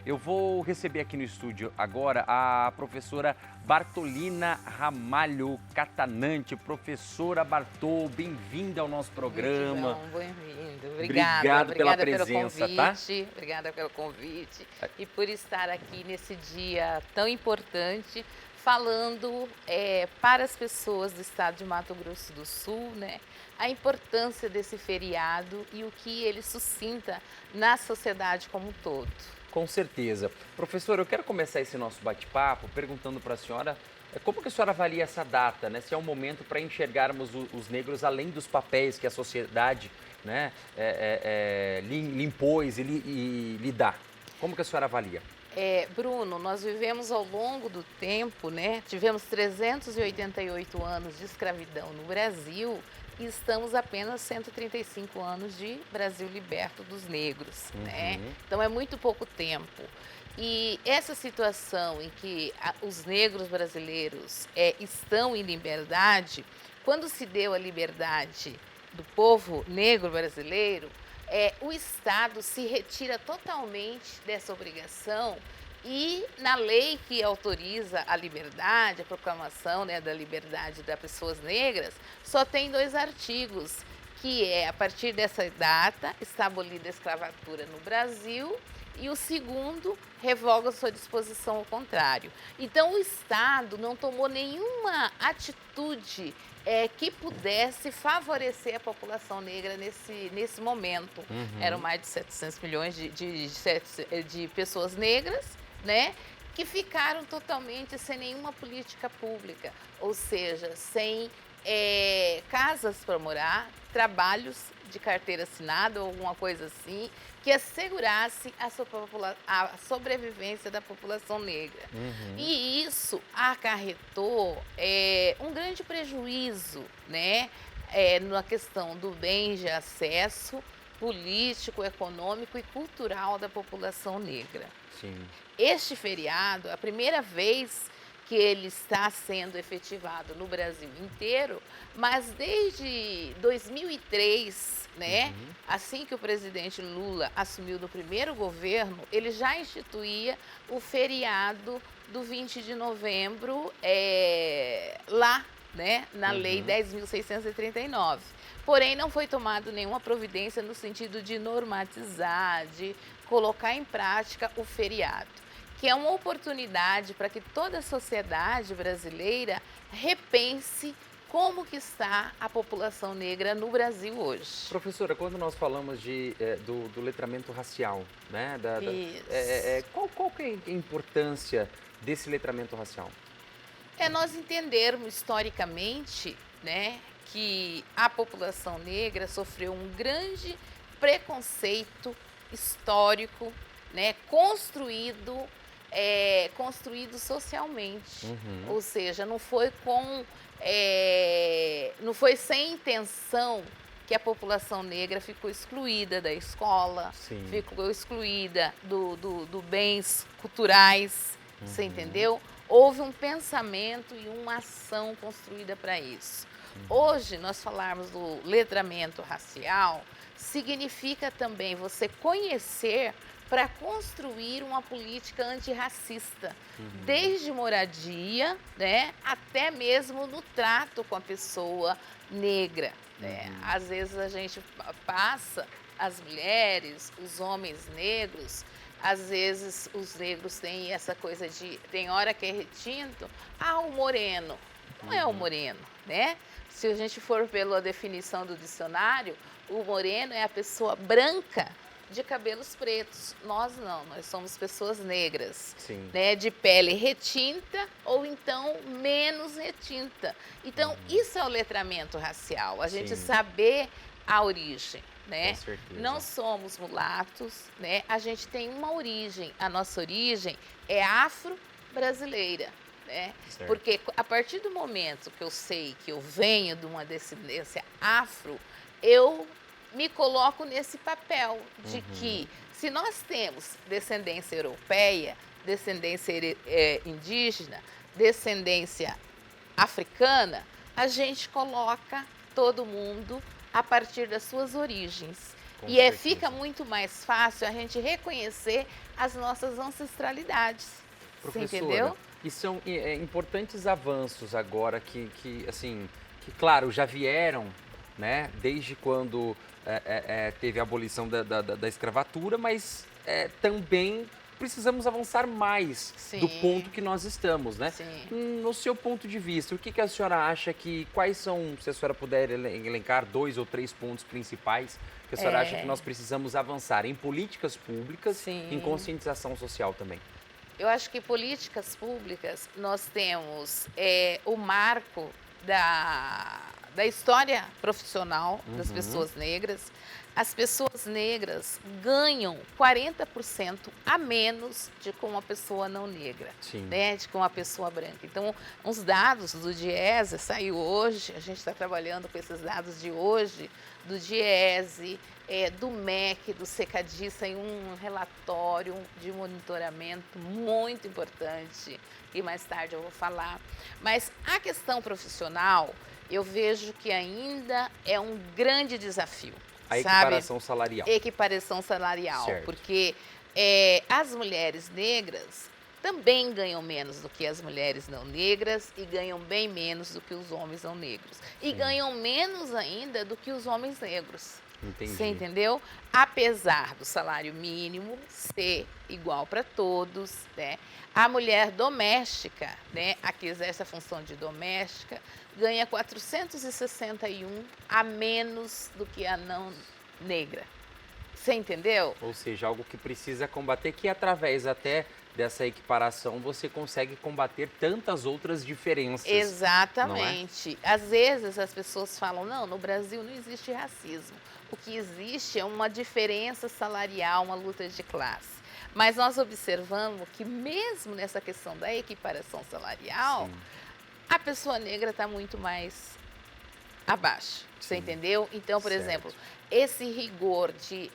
Eu vou receber aqui no estúdio agora a professora Bartolina Ramalho Catanante. Professora Bartol, bem-vinda ao nosso programa. Bem-vindo. Obrigado pela presença, pelo tá? convite. Obrigada pelo convite e por estar aqui nesse dia tão importante, falando para as pessoas do estado de Mato Grosso do Sul, né, a importância desse feriado e o que ele suscita na sociedade como um todo. Com certeza. Professora, eu quero começar esse nosso bate-papo perguntando para a senhora como que a senhora avalia essa data, né? Se é um momento para enxergarmos os negros além dos papéis que a sociedade, né, lhe impôs e lhe dá. Como que a senhora avalia? Bruno, nós vivemos ao longo do tempo, né? Tivemos 388 anos de escravidão no Brasil e estamos apenas 135 anos de Brasil liberto dos negros, né? Então é muito pouco tempo. E essa situação em que os negros brasileiros estão em liberdade, quando se deu a liberdade do povo negro brasileiro, o Estado se retira totalmente dessa obrigação e na lei que autoriza a liberdade, a proclamação, né, da liberdade das pessoas negras, só tem 2 artigos, que a partir dessa data, está abolida a escravatura no Brasil e o segundo revoga sua disposição ao contrário. Então, o Estado não tomou nenhuma atitude que pudesse favorecer a população negra nesse momento. Eram mais de 700 milhões de pessoas negras, né, que ficaram totalmente sem nenhuma política pública, ou seja, sem casas para morar, trabalhos de carteira assinada ou alguma coisa assim, que assegurasse a sobrevivência da população negra. E isso acarretou um grande prejuízo, né, na questão do bem de acesso político, econômico e cultural da população negra. Sim. Este feriado, a primeira vez que ele está sendo efetivado no Brasil inteiro, mas desde 2003, né, assim que o presidente Lula assumiu no primeiro governo, ele já instituía o feriado do 20 de novembro lá, né, na Lei 10.639. Porém, não foi tomado nenhuma providência no sentido de normatizar, de colocar em prática o feriado, que é uma oportunidade para que toda a sociedade brasileira repense como que está a população negra no Brasil hoje. Professora, quando nós falamos do letramento racial, né, Isso. qual que é a importância desse letramento racial? É nós entendermos historicamente, né, que a população negra sofreu um grande preconceito histórico, né, construído socialmente, ou seja, não foi não foi sem intenção que a população negra ficou excluída da escola, ficou excluída do bens culturais, você entendeu? Houve um pensamento e uma ação construída para isso. Hoje, nós falarmos do letramento racial, significa também você conhecer para construir uma política antirracista, desde moradia, né, até mesmo no trato com a pessoa negra, né? Às vezes a gente passa, as mulheres, os homens negros, às vezes os negros têm essa coisa de, tem hora que é retinto, o moreno. Não é o moreno, né? Se a gente for pela definição do dicionário, o moreno é a pessoa branca de cabelos pretos. Nós não, nós somos pessoas negras, né, de pele retinta ou então menos retinta. Então, isso é o letramento racial, a gente saber a origem, né? Com certeza. Não somos mulatos, né? A gente tem uma origem, a nossa origem é afro-brasileira, né? Porque a partir do momento que eu sei que eu venho de uma descendência afro, eu me coloco nesse papel de que, se nós temos descendência europeia, descendência indígena, descendência africana, a gente coloca todo mundo a partir das suas origens. Com E certeza. fica muito mais fácil a gente reconhecer as nossas ancestralidades. Você Professora, entendeu? e são importantes avanços agora assim, que claro, já vieram, né, desde quando teve a abolição da escravatura, mas também precisamos avançar mais do ponto Sim, que nós estamos, né? sim. No seu ponto de vista, o que que a senhora acha quais são, se a senhora puder elencar 2 ou 3 pontos principais que a senhora acha que É, nós precisamos avançar em políticas públicas, em sim. conscientização social também? Eu acho que políticas públicas, nós temos o marco da história profissional das Uhum. pessoas negras. As pessoas negras ganham 40% a menos de com uma pessoa não negra, Sim. né, de com uma pessoa branca. Então, uns dados do DIEESE saiu hoje, a gente está trabalhando com esses dados de hoje, do DIEESE, do MEC, do SECADI, saiu um relatório de monitoramento muito importante, e mais tarde eu vou falar. Mas a questão profissional, eu vejo que ainda é um grande desafio, A sabe? equiparação salarial. Equiparação salarial, Certo. porque as mulheres negras também ganham menos do que as mulheres não negras e ganham bem menos do que os homens não negros. E Sim. ganham menos ainda do que os homens negros. Você Entendi. entendeu? Apesar do salário mínimo ser igual para todos, né? A mulher doméstica, né, a que exerce a função de doméstica, ganha 461 a menos do que a não negra. Você entendeu? Ou seja, algo que precisa combater, que através até dessa equiparação você consegue combater tantas outras diferenças, não é? Exatamente. Às vezes as pessoas falam, não, no Brasil não existe racismo. O que existe é uma diferença salarial, uma luta de classe. Mas nós observamos que mesmo nessa questão da equiparação salarial, Sim, a pessoa negra está muito mais abaixo. Você sim. entendeu? Então, por Certo. exemplo, esse rigor de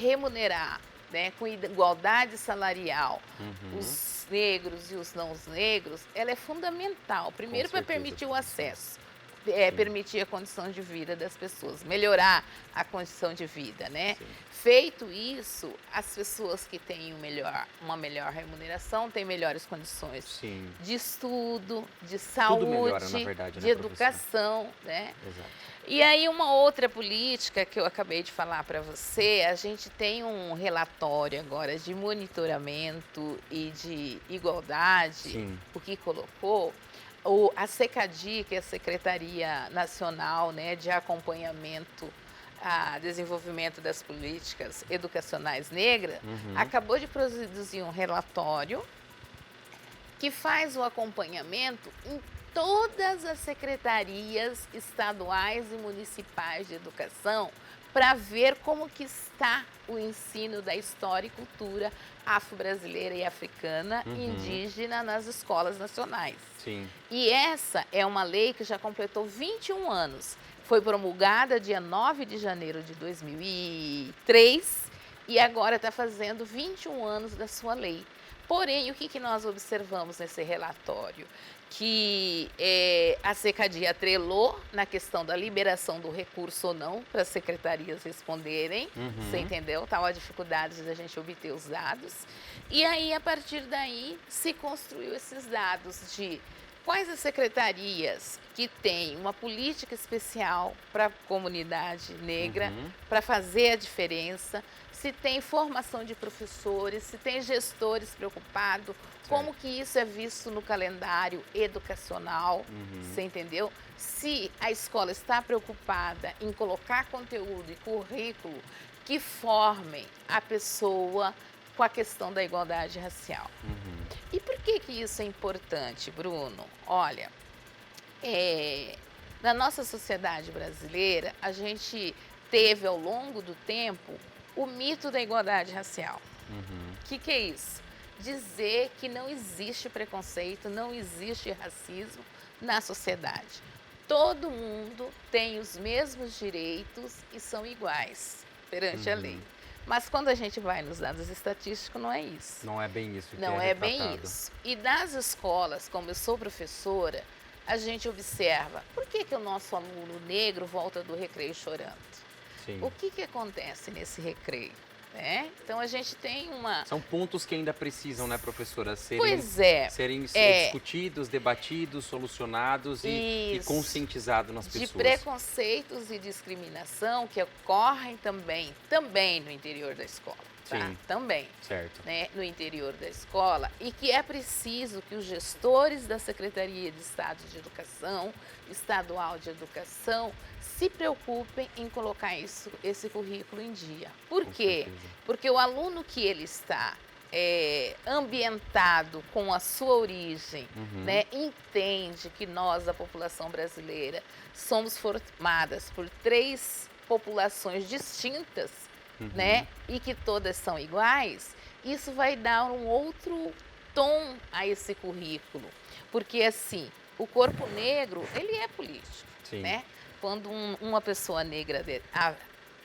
remunerar, né, com igualdade salarial Uhum. os negros e os não negros, ela é fundamental. Primeiro, para certeza, permitir o professora. acesso, Sim. permitir a condição de vida das pessoas, melhorar a condição de vida, né? Sim. Feito isso, as pessoas que têm uma melhor remuneração têm melhores condições Sim. de estudo, de Tudo melhora, na saúde, verdade, de né, professora? educação, né? Exato. E aí uma outra política que eu acabei de falar para você, a gente tem um relatório agora de monitoramento e de igualdade, Sim. o que colocou a SECADI, que é a Secretaria Nacional, né, de Acompanhamento a Desenvolvimento das Políticas Educacionais Negras, Uhum. acabou de produzir um relatório que faz o acompanhamento em todas as secretarias estaduais e municipais de educação para ver como que está o ensino da história e cultura afro-brasileira e africana e indígena nas escolas nacionais. Sim. E essa é uma lei que já completou 21 anos. Foi promulgada dia 9 de janeiro de 2003 e agora está fazendo 21 anos da sua lei. Porém, o que nós observamos nesse relatório? Que a SECADI atrelou na questão da liberação do recurso ou não para as secretarias responderem, você entendeu? Tal a dificuldade da gente obter os dados. E aí, a partir daí, se construiu esses dados de quais as secretarias que têm uma política especial para a comunidade negra, para fazer a diferença, se tem formação de professores, se tem gestores preocupados, como que isso é visto no calendário educacional, você entendeu? Se a escola está preocupada em colocar conteúdo e currículo que formem a pessoa com a questão da igualdade racial. E por que isso é importante, Bruno? Olha, na nossa sociedade brasileira, a gente teve ao longo do tempo o mito da igualdade racial. O que é isso? Dizer que não existe preconceito, não existe racismo na sociedade. Todo mundo tem os mesmos direitos e são iguais perante a lei. Mas quando a gente vai nos dados estatísticos, não é isso. Não é bem isso que Não é é bem retratado. isso. E nas escolas, como eu sou professora, a gente observa por que o nosso aluno negro volta do recreio chorando? Sim. O que acontece nesse recreio? Né? Então a gente tem uma... São pontos que ainda precisam, né, professora, serem discutidos, debatidos, solucionados e conscientizados nas pessoas. De preconceitos e discriminação que ocorrem também no interior da escola. Tá? Sim. Também. Certo. Né, no interior da escola, e que é preciso que os gestores da Secretaria de Estado de Educação, Estadual de Educação, se preocupem em colocar esse currículo em dia. Por quê? Porque o aluno que ele está ambientado com a sua origem, né, entende que nós, a população brasileira, somos formadas por 3 populações distintas, né, e que todas são iguais, isso vai dar um outro tom a esse currículo. Porque, assim, o corpo negro, ele é político, né? Quando uma pessoa negra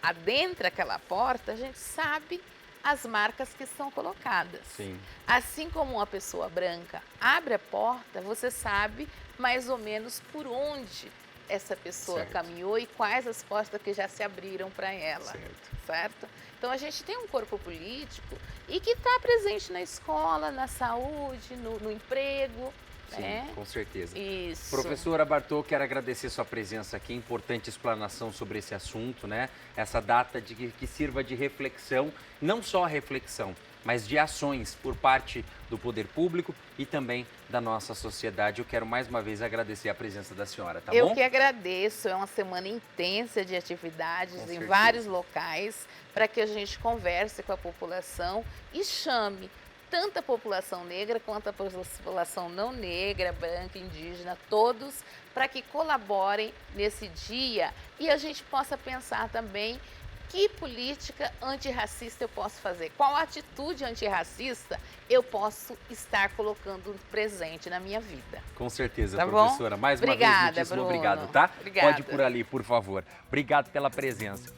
adentra aquela porta, a gente sabe as marcas que são colocadas. Sim. Assim como uma pessoa branca abre a porta, você sabe mais ou menos por onde essa pessoa caminhou e quais as portas que já se abriram para ela, certo? Então a gente tem um corpo político e que está presente na escola, na saúde, no emprego. Sim, né? Com certeza. Isso. Professora Bartô, quero agradecer sua presença aqui, importante explanação sobre esse assunto, né? Essa data que sirva de reflexão, não só a reflexão, mas de ações por parte do poder público e também da nossa sociedade. Eu quero mais uma vez agradecer a presença da senhora, tá bom? Eu que agradeço, é uma semana intensa de atividades em vários locais para que a gente converse com a população e chame tanto a população negra quanto a população não negra, branca, indígena, todos, para que colaborem nesse dia e a gente possa pensar também que política antirracista eu posso fazer, qual atitude antirracista eu posso estar colocando presente na minha vida. Com certeza, tá professora. Bom? Mais uma vez, muitíssimo obrigado, tá? Obrigada. Pode ir por ali, por favor. Obrigado pela presença.